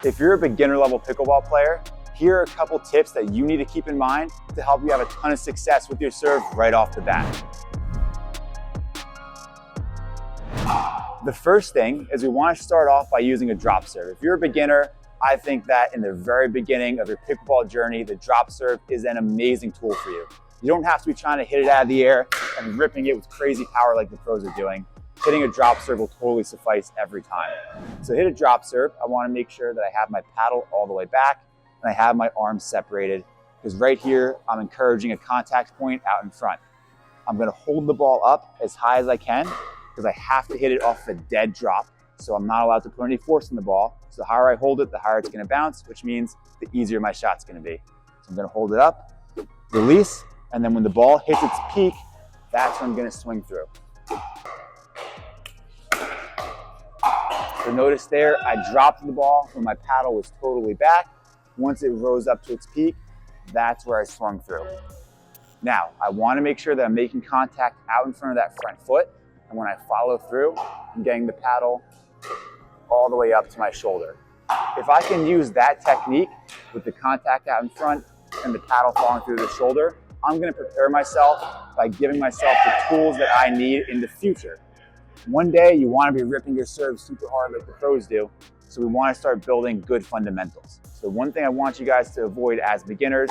If you're a beginner level pickleball player, here are a couple tips that you need to keep in mind to help you have a ton of success with your serve right off the bat. The first thing is we want to start off by using a drop serve. If you're a beginner, I think that in the very beginning of your pickleball journey, the drop serve is an amazing tool for you. You don't have to be trying to hit it out of the air and ripping it with crazy power like the pros are doing. Hitting a drop serve will totally suffice every time. So hit a drop serve, I want to make sure that I have my paddle all the way back and I have my arms separated, because right here, I'm encouraging a contact point out in front. I'm going to hold the ball up as high as I can, because I have to hit it off a dead drop, so I'm not allowed to put any force in the ball. So the higher I hold it, the higher it's going to bounce, which means the easier my shot's going to be. So I'm going to hold it up, release, and then when the ball hits its peak, that's when I'm going to swing through. So notice there, I dropped the ball when my paddle was totally back. Once it rose up to its peak, that's where I swung through. Now, I want to make sure that I'm making contact out in front of that front foot. And when I follow through, I'm getting the paddle all the way up to my shoulder. If I can use that technique with the contact out in front and the paddle falling through the shoulder, I'm going to prepare myself by giving myself the tools that I need in the future. One day, you want to be ripping your serve super hard like the pros do, so we want to start building good fundamentals. So one thing I want you guys to avoid as beginners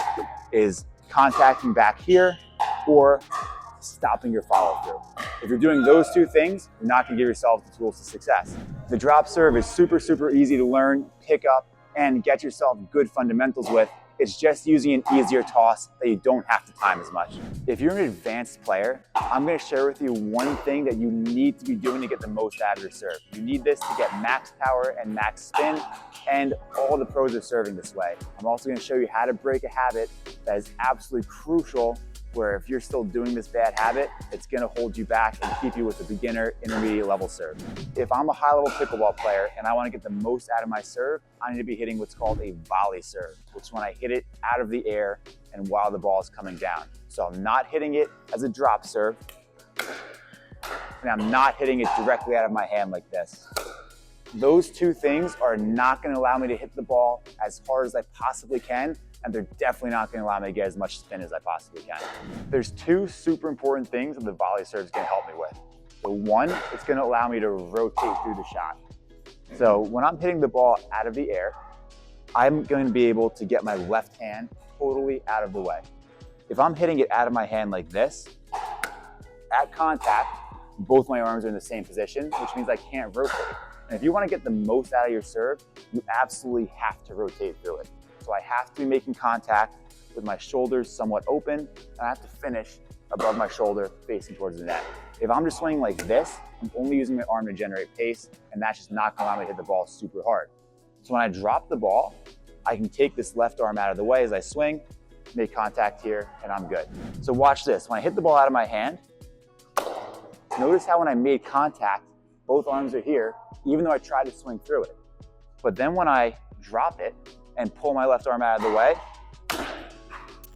is contacting back here or stopping your follow through. If you're doing those two things, you're not going to give yourself the tools to success. The drop serve is super easy to learn, pick up, and get yourself good fundamentals with. It's just using an easier toss that you don't have to time as much. If you're an advanced player, I'm going to share with you one thing that you need to be doing to get the most out of your serve. You need this to get max power and max spin, and all the pros are serving this way. I'm also going to show you how to break a habit that is absolutely crucial, where if you're still doing this bad habit, it's going to hold you back and keep you with a beginner, intermediate level serve. If I'm a high level pickleball player and I want to get the most out of my serve, I need to be hitting what's called a volley serve, which is when I hit it out of the air and while the ball is coming down. So I'm not hitting it as a drop serve, and I'm not hitting it directly out of my hand like this. Those two things are not going to allow me to hit the ball as hard as I possibly can, and they're definitely not going to allow me to get as much spin as I possibly can. There's two super important things that the volley serve is going to help me with. The one, it's going to allow me to rotate through the shot. So when I'm hitting the ball out of the air, I'm going to be able to get my left hand totally out of the way. If I'm hitting it out of my hand like this, at contact, both my arms are in the same position, which means I can't rotate. And if you want to get the most out of your serve, you absolutely have to rotate through it. So I have to be making contact with my shoulders somewhat open, and I have to finish above my shoulder facing towards the net. If I'm just swinging like this, I'm only using my arm to generate pace, and that's just not going to allow me to hit the ball super hard. So when I drop the ball, I can take this left arm out of the way as I swing, make contact here, and I'm good. So watch this. When I hit the ball out of my hand, notice how when I made contact, both arms are here, even though I tried to swing through it. But then when I drop it and pull my left arm out of the way,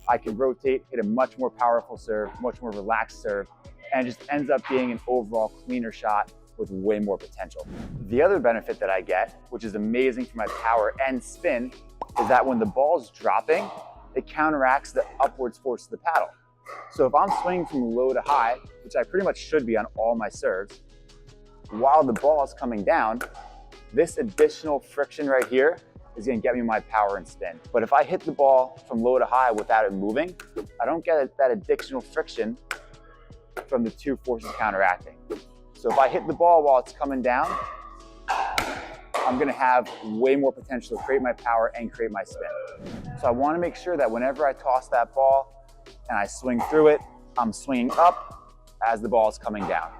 I can rotate, hit a much more powerful serve, much more relaxed serve, and it just ends up being an overall cleaner shot with way more potential. The other benefit that I get, which is amazing for my power and spin, is that when the ball's dropping, it counteracts the upwards force of the paddle. So if I'm swinging from low to high, which I pretty much should be on all my serves, while the ball is coming down, this additional friction right here is going to get me my power and spin. But if I hit the ball from low to high without it moving, I don't get that additional friction from the two forces counteracting. So if I hit the ball while it's coming down, I'm going to have way more potential to create my power and create my spin. So I want to make sure that whenever I toss that ball and I swing through it, I'm swinging up as the ball is coming down.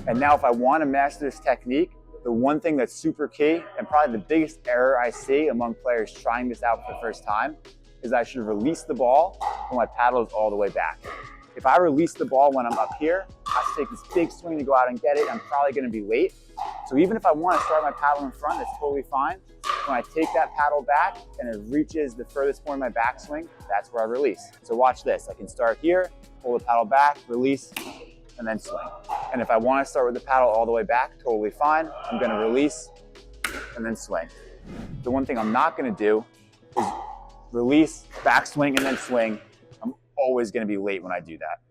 And now if I want to master this technique, the one thing that's super key, and probably the biggest error I see among players trying this out for the first time, is I should release the ball when my paddle is all the way back. If I release the ball when I'm up here, I have to take this big swing to go out and get it. I'm probably going to be late. So even if I want to start my paddle in front, that's totally fine. When I take that paddle back and it reaches the furthest point of my backswing, that's where I release. So watch this. I can start here, pull the paddle back, release, and then swing. And if I want to start with the paddle all the way back, totally fine. I'm going to release and then swing. The one thing I'm not gonna do is release, backswing, and then swing. I'm always gonna be late when I do that.